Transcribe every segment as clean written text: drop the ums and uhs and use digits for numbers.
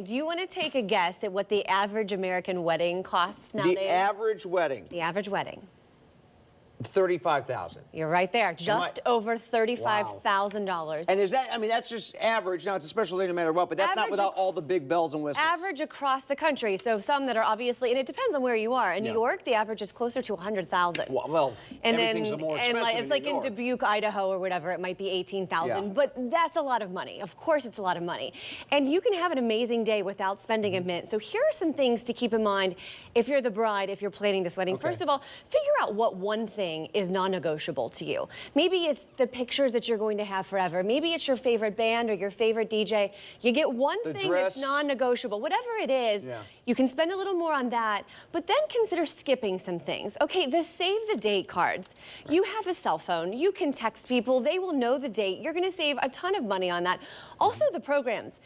Do you want to take a guess at what the average American wedding costs nowadays? The average wedding. The average wedding. 35,000. You're right there, just over $35,000. And is that, I mean, that's just average. Now, it's a special day no matter what, but that's not without all the big bells and whistles. Average across the country. So some that are obviously, and it depends on where you are. In New York, the average is closer to 100,000. Well, and everything's then, more expensive it's like in New York. Dubuque, Idaho, or whatever, it might be 18,000. But that's a lot of money. Of course, it's a lot of money. And you can have an amazing day without spending a mint. So here are some things to keep in mind if you're the bride, if you're planning this wedding. First of all, figure out what one thing is non-negotiable to you. Maybe it's the pictures that you're going to have forever. Maybe it's your favorite band or your favorite DJ. You get one thing that's non-negotiable. Whatever it is, you can spend a little more on that, but then consider skipping some things. Okay, the save the date cards. You have a cell phone. You can text people. They will know the date. You're going to save a ton of money on that. Also, the programs.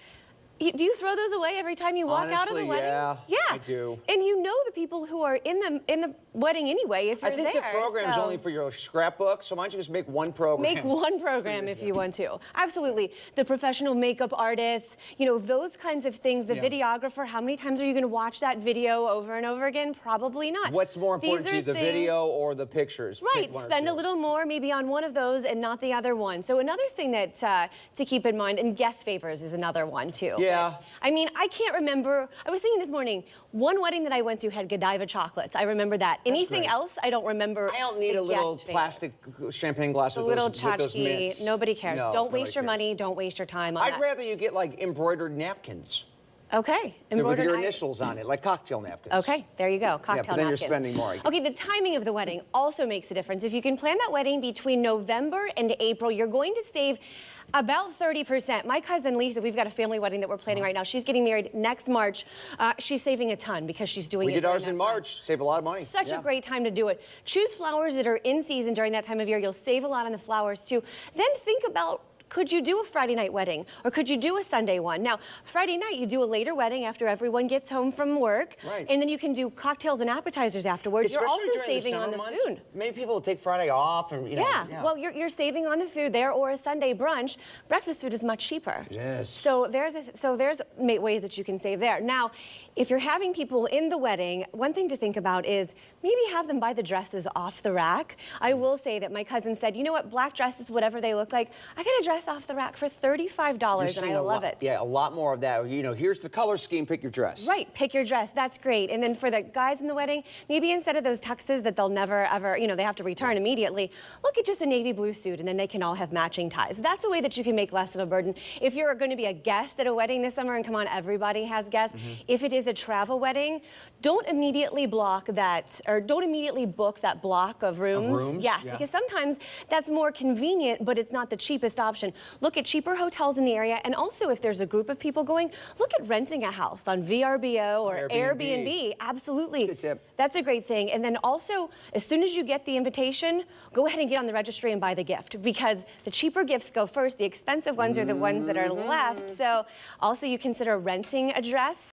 Do you throw those away every time you walk out of the wedding? Yeah, I do. And you know the people who are in the wedding anyway if you're there. I think the program's only for your scrapbook, so why don't you just make one program? Make one program if you want to. Absolutely. The professional makeup artists, you know, those kinds of things. The videographer, how many times are you going to watch that video over and over again? Probably not. What's more important to you, the video or the pictures? Right. Spend a little more maybe on one of those and not the other one. So another thing that to keep in mind, and guest favors is another one too. Yeah. I mean, I can't remember. I was thinking this morning, one wedding that I went to had Godiva chocolates. I remember that. Anything else, I don't remember. I don't need a little plastic champagne glass with those mints. Nobody cares. No, don't waste your money. Don't waste your time on that. I'd rather you get like embroidered napkins. Okay. With your initials on it, like cocktail napkins. Okay, there you go, cocktail napkins. But then you're spending more. Okay, the timing of the wedding also makes a difference. If you can plan that wedding between November and April, you're going to save about 30%. My cousin Lisa, we've got a family wedding that we're planning right now. She's getting married next March. She's saving a ton because she's doing it. We did ours in March. Save a lot of money. Such a great time to do it. Choose flowers that are in season during that time of year. You'll save a lot on the flowers too. Then think about, could you do a Friday night wedding or could you do a Sunday one? Now, Friday night, you do a later wedding after everyone gets home from work. Right. And then you can do cocktails and appetizers afterwards. Especially you're also during saving the on the months, food. Maybe people will take Friday off and, you know. Well, you're saving on the food there, or a Sunday brunch. Breakfast food is much cheaper. It is. So there's ways that you can save there. Now, if you're having people in the wedding, one thing to think about is maybe have them buy the dresses off the rack. I will say that my cousin said, you know what, black dresses, whatever they look like, I got a dress off the rack for $35 and I love it. Yeah, a lot more of that. You know, here's the color scheme, pick your dress. Right, pick your dress. That's great. And then for the guys in the wedding, maybe instead of those tuxes that they'll never ever, you know, they have to return immediately, look at just a navy blue suit and then they can all have matching ties. That's a way that you can make less of a burden. If you're going to be a guest at a wedding this summer, and come on, everybody has guests. If it is a travel wedding, don't immediately block that, or don't immediately book that block of rooms. Yes, because sometimes that's more convenient, but it's not the cheapest option. Look at cheaper hotels in the area, and also if there's a group of people going, look at renting a house on VRBO or Airbnb. Absolutely. That's a good tip. That's a great thing. And then also, as soon as you get the invitation, go ahead and get on the registry and buy the gift, because the cheaper gifts go first. The expensive ones are the ones that are left. So also you consider renting a dress.